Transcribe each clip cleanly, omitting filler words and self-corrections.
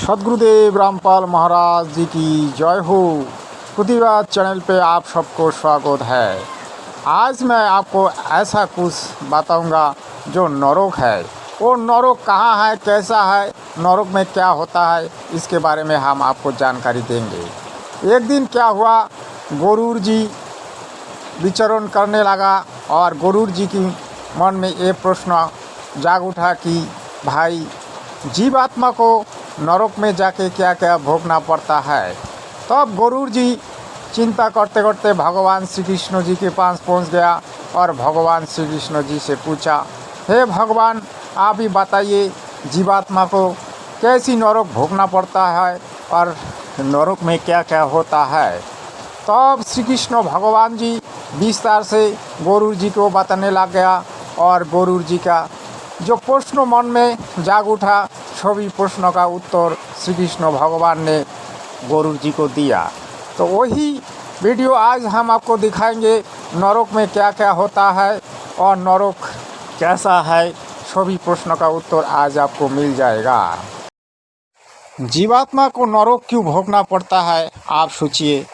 सद्गुरुदेव रामपाल महाराज जी की जय हो। प्रतिवाद चैनल पे आप सबको स्वागत है। आज मैं आपको ऐसा कुछ बताऊंगा जो नरक है। वो नरक कहाँ है, कैसा है, नरक में क्या होता है, इसके बारे में हम आपको जानकारी देंगे। एक दिन क्या हुआ, गरुड़ जी विचरण करने लगा और गरुड़ जी की मन में ये प्रश्न जाग उठा कि भाई जीवात्मा को नरक में जाके क्या क्या भोगना पड़ता है। तब गरुड़ जी चिंता करते करते भगवान श्री कृष्ण जी के पास पहुंच गया और भगवान श्री कृष्ण जी से पूछा, हे भगवान, आप ही बताइए जीवात्मा को कैसी नरक भोगना पड़ता है और नरक में क्या क्या होता है। तब श्री कृष्ण भगवान जी विस्तार से गरुड़ जी को बताने लग गया और गरुड़ जी का जो प्रश्न मन में जाग उठा, सभी प्रश्नों का उत्तर श्री कृष्ण भगवान ने गरुड़ जी को दिया। तो वही वीडियो आज हम आपको दिखाएंगे, नरक में क्या क्या होता है और नरक कैसा है। सभी प्रश्नों का उत्तर आज आपको मिल जाएगा। जीवात्मा को नरक क्यों भोगना पड़ता है, आप सोचिए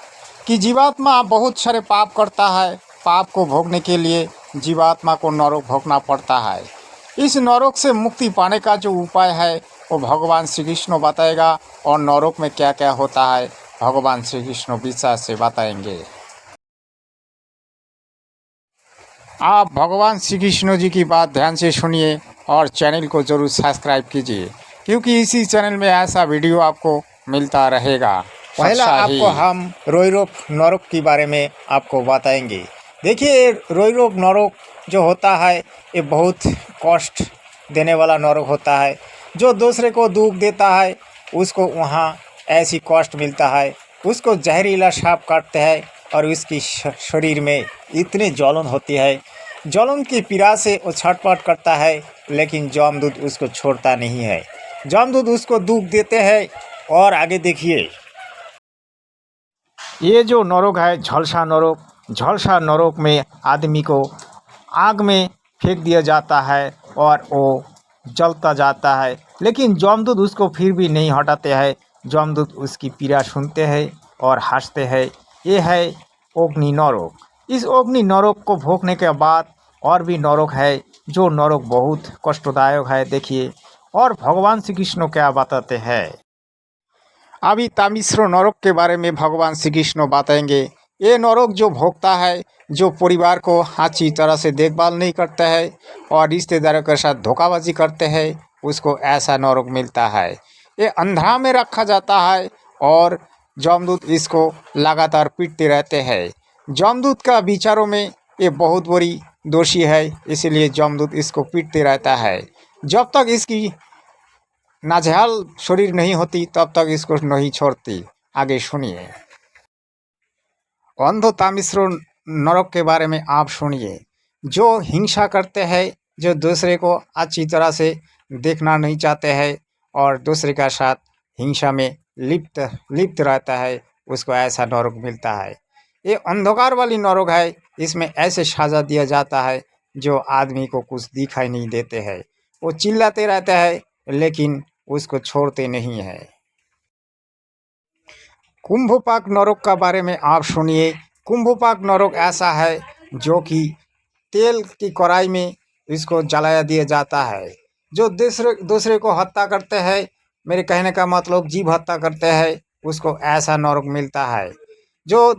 कि जीवात्मा बहुत सारे पाप करता है। पाप को भोगने के लिए जीवात्मा को नरक भोगना पड़ता है। इस नरक से मुक्ति पाने का जो उपाय है वो भगवान श्री कृष्ण बताएगा और नरक में क्या क्या होता है भगवान श्री कृष्ण विस्तार से बताएंगे। आप भगवान श्री कृष्ण जी की बात ध्यान से सुनिए और चैनल को जरूर सब्सक्राइब कीजिए, क्योंकि इसी चैनल में ऐसा वीडियो आपको मिलता रहेगा। पहला आपको हम रोइरोप नरक के बारे में आपको बताएंगे। देखिए, रोइरोप नरक जो होता है ये बहुत कष्ट देने वाला नरक होता है। जो दूसरे को दुख देता है उसको वहाँ ऐसी कष्ट मिलता है। उसको जहरीला सांप काटते हैं और उसकी शरीर में इतनी जलन होती है। जलन की पीड़ा से वो छटपट करता है, लेकिन जमदूत उसको छोड़ता नहीं है। जमदूत उसको दुख देते हैं। और आगे देखिए, ये जो नरक है झलसा नरक। झलसा नरक में आदमी को आग में फेंक दिया जाता है और वो जलता जाता है, लेकिन जमदूत उसको फिर भी नहीं हटाते हैं। जमदूत उसकी पीड़ा सुनते हैं और हंसते हैं। ये है अग्नि नरक। इस अग्नि नरक को भोगने के बाद और भी नरक है, जो नरक बहुत कष्टदायक है। देखिए, और भगवान श्री कृष्ण क्या बताते हैं। अभी तामिश्र नरक के बारे में भगवान श्री कृष्ण बताएंगे। ये नरक जो भोगता है, जो परिवार को अच्छी तरह से देखभाल नहीं करता है और रिश्तेदारों के साथ धोखाबाजी करते हैं, उसको ऐसा नरक मिलता है। ये अंधेरा में रखा जाता है और जमदूत इसको लगातार पीटते रहते हैं। जमदूत का विचारों में ये बहुत बड़ी दोषी है, इसीलिए जमदूत इसको पीटते रहता है। जब तक इसकी नाजहाल शरीर नहीं होती तब तक इसको नहीं छोड़ती। आगे सुनिए। अंधो तामिश्र नरक के बारे में आप सुनिए। जो हिंसा करते हैं, जो दूसरे को अच्छी तरह से देखना नहीं चाहते हैं और दूसरे का साथ हिंसा में लिप्त रहता है, उसको ऐसा नरक मिलता है। ये अंधकार वाली नरक है। इसमें ऐसे सजा दिया जाता है जो आदमी को कुछ दिखाई नहीं देते हैं। वो चिल्लाते रहते हैं, लेकिन उसको छोड़ते नहीं है। कुंभपाक नरक का बारे में आप सुनिए। कुंभपाक नरक ऐसा है जो कि तेल की कढ़ाई में इसको जलाया दिया जाता है। जो दूसरे को हत्या करते हैं, मेरे कहने का मतलब जीव हत्या करते हैं, उसको ऐसा नरक मिलता है। जो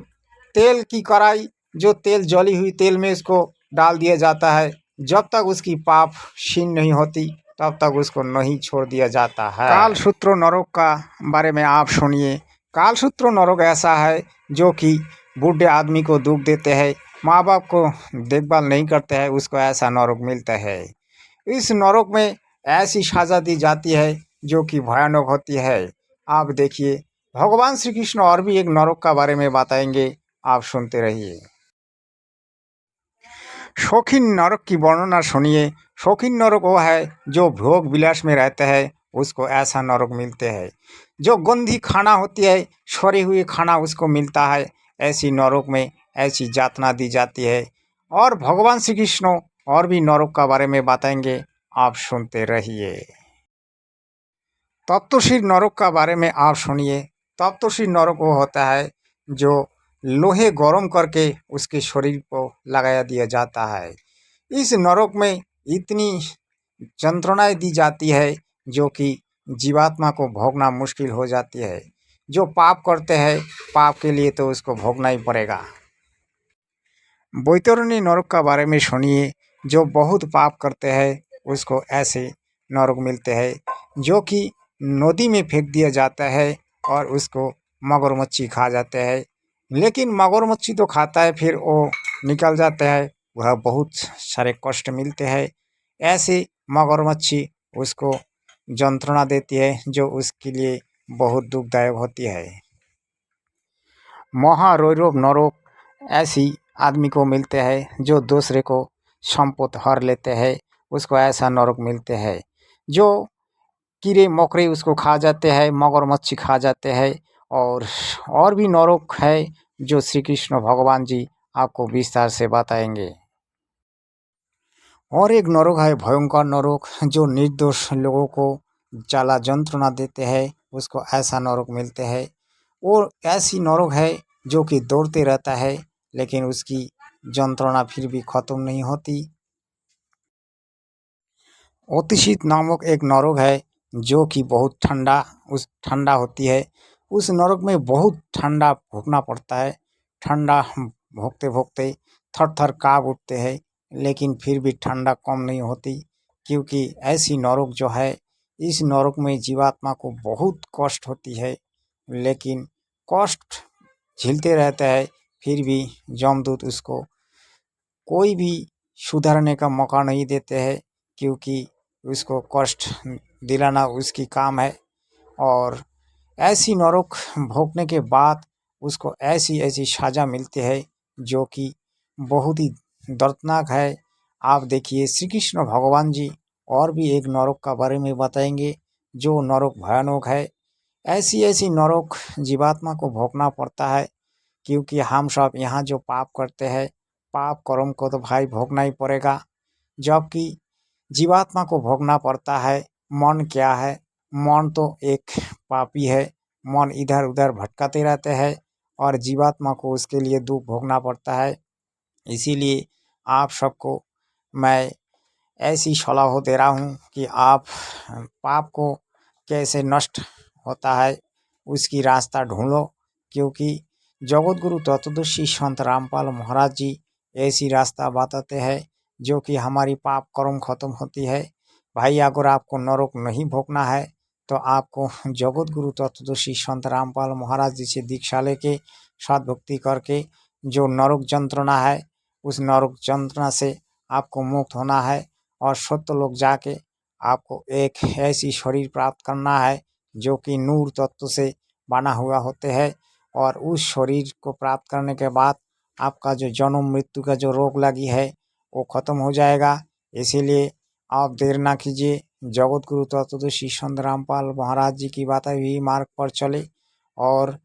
तेल की कढ़ाई, जो तेल जली हुई तेल में इसको डाल दिया जाता है, जब तक उसकी पाप क्षीण नहीं होती तब तक उसको नहीं छोड़ दिया जाता है। कालसूत्र नरक का बारे में आप सुनिए। कालसूत्र नरक ऐसा है जो कि बूढ़े आदमी को दुख देते हैं, माँ बाप को देखभाल नहीं करते हैं, उसको ऐसा नरक मिलता है। इस नरक में ऐसी सजा दी जाती है जो कि भयानक होती है। आप देखिए, भगवान श्री कृष्ण और भी एक नरक का बारे में बताएंगे, आप सुनते रहिए। शौकीन नरक की वर्णना सुनिए। शौकीन नरक वो है जो भोग विलास में रहते हैं, उसको ऐसा नरक मिलते हैं। जो गंदी खाना होती है, सड़ी हुई खाना उसको मिलता है, ऐसी नरक में ऐसी यातना दी जाती है। और भगवान श्री कृष्ण और भी नरक का बारे में बताएंगे, आप सुनते रहिए। तप्तशील नरक का बारे में आप सुनिए। तप्तशील नरक वो होता है जो लोहे गरम करके उसके शरीर को लगाया दिया जाता है। इस नरक में इतनी यंत्रणाएं दी जाती है जो कि जीवात्मा को भोगना मुश्किल हो जाती है। जो पाप करते हैं, पाप के लिए तो उसको भोगना ही पड़ेगा। बैतरणी नरक का बारे में सुनिए। जो बहुत पाप करते हैं उसको ऐसे नरक मिलते हैं जो कि नदी में फेंक दिया जाता है और उसको मगरमच्छी खा जाते हैं। लेकिन मगरमच्छी तो खाता है, फिर वो निकल जाता है, वह बहुत सारे कष्ट मिलते हैं। ऐसे मगरमच्छी उसको यंत्रणा देती है जो उसके लिए बहुत दुखदायक होती है। महारौरव नरक ऐसी आदमी को मिलते हैं जो दूसरे को संपत्ति हर लेते हैं, उसको ऐसा नरक मिलते हैं। जो कीड़े मकोड़े उसको खा जाते हैं, मगरमच्छी खा जाते हैं। और भी नरक है जो श्री कृष्ण भगवान जी आपको विस्तार से बताएंगे। और एक नरक है भयंकर नरक जो निर्दोष लोगों को ज्वाला यंत्रणा देते हैं, उसको ऐसा नरक मिलते हैं। और ऐसी नरक है जो कि दौड़ते रहता है लेकिन उसकी यंत्रणा फिर भी खत्म नहीं होती। अतिशीत नामक एक नरक है जो कि बहुत ठंडा होती है। उस नरक में बहुत ठंडा भोगना पड़ता है। ठंडा भोगते भोगते थर थर काँप उठते हैं, लेकिन फिर भी ठंडा कम नहीं होती। क्योंकि ऐसी नरक जो है, इस नरक में जीवात्मा को बहुत कष्ट होती है, लेकिन कष्ट झेलते रहता है। फिर भी यमदूत उसको कोई भी सुधरने का मौका नहीं देते हैं, क्योंकि उसको कष्ट दिलाना उसकी काम है। और ऐसी नरक भोगने के बाद उसको ऐसी ऐसी सजा मिलती है जो कि बहुत ही दर्दनाक है। आप देखिए श्री कृष्ण भगवान जी और भी एक नरक का बारे में बताएंगे जो नरक भयानक है। ऐसी ऐसी नरक जीवात्मा को भोगना पड़ता है, क्योंकि हम सब यहाँ जो पाप करते हैं, पाप कर्म को तो भाई भोगना ही पड़ेगा। जबकि जीवात्मा को भोगना पड़ता है। मन क्या है? मन तो एक पापी है। मन इधर उधर भटकाते रहते हैं और जीवात्मा को उसके लिए दुख भोगना पड़ता है। इसीलिए आप सबको मैं ऐसी सलाह दे रहा हूँ कि आप पाप को कैसे नष्ट होता है उसकी रास्ता ढूंढो। क्योंकि जगत गुरु तत्वदर्शी संत रामपाल महाराज जी ऐसी रास्ता बताते हैं जो कि हमारी पाप कर्म खत्म होती है। भाई अगर आपको नरक नहीं भोगना है तो आपको जगत गुरु तत्वदर्शी संत रामपाल महाराज जी से दीक्षा लेके सद भक्ति करके जो नरक यंत्रणा है, उस नरक यंत्रणा से आपको मुक्त होना है। और सत्य लोग जाके आपको एक ऐसी शरीर प्राप्त करना है जो कि नूर तत्व से बना हुआ होते हैं। और उस शरीर को प्राप्त करने के बाद आपका जो जन्म मृत्यु का जो रोग लगी है वो खत्म हो जाएगा। इसीलिए आप देर ना कीजिए, जगत गुरु तत्वदर्शी संत रामपाल महाराज जी की बताई हुई मार्ग पर चले और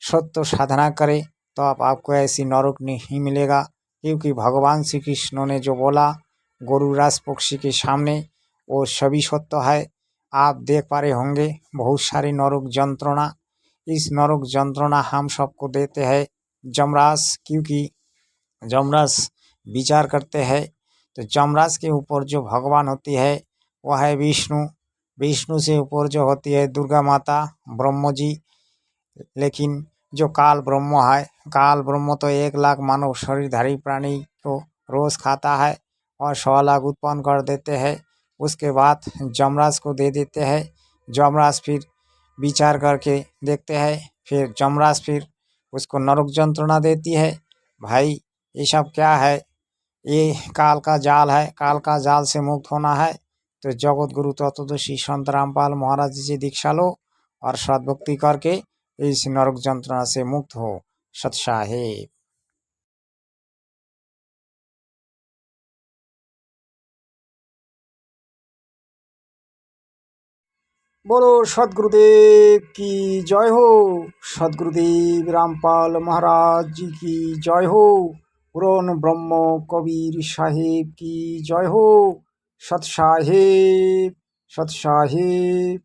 सत्य साधना करें, तो आपको ऐसी नरक नहीं मिलेगा। क्योंकि भगवान श्री कृष्ण ने जो बोला गोरुराज पक्षी के सामने, वो सभी सत्य है। आप देख पा रहे होंगे बहुत सारी नरक यंत्रणा। इस नरक यंत्रणा हम सबको देते हैं जमराज। क्योंकि जमराज विचार करते हैं तो जमराज के ऊपर जो भगवान होती है वह है विष्णु। विष्णु से ऊपर जो होती है दुर्गा माता, ब्रह्म जी। लेकिन जो काल ब्रह्म है, काल ब्रह्म तो 1 लाख मानव शरीरधारी प्राणी को रोज खाता है और 1.25 लाख उत्पन्न कर देते हैं। उसके बाद जमराज को दे देते हैं। जमराज फिर विचार करके देखते हैं, फिर जमराज फिर उसको नरक यंत्रणा देती है। भाई ये सब क्या है? ये काल का जाल है। काल का जाल से मुक्त होना है तो जगत गुरु तत्वदर्शी संत रामपाल महाराज जी से दीक्षा लो और सद्भक्ति करके इस नरक यंत्रणा से मुक्त हो। सत साहेब। बोलो सदगुरुदेव की जय हो। सदगुरुदेव रामपाल महाराज जी की जय हो। पूर्ण ब्रह्म कबीर साहेब की जय हो। सत साहेब, सत साहेब।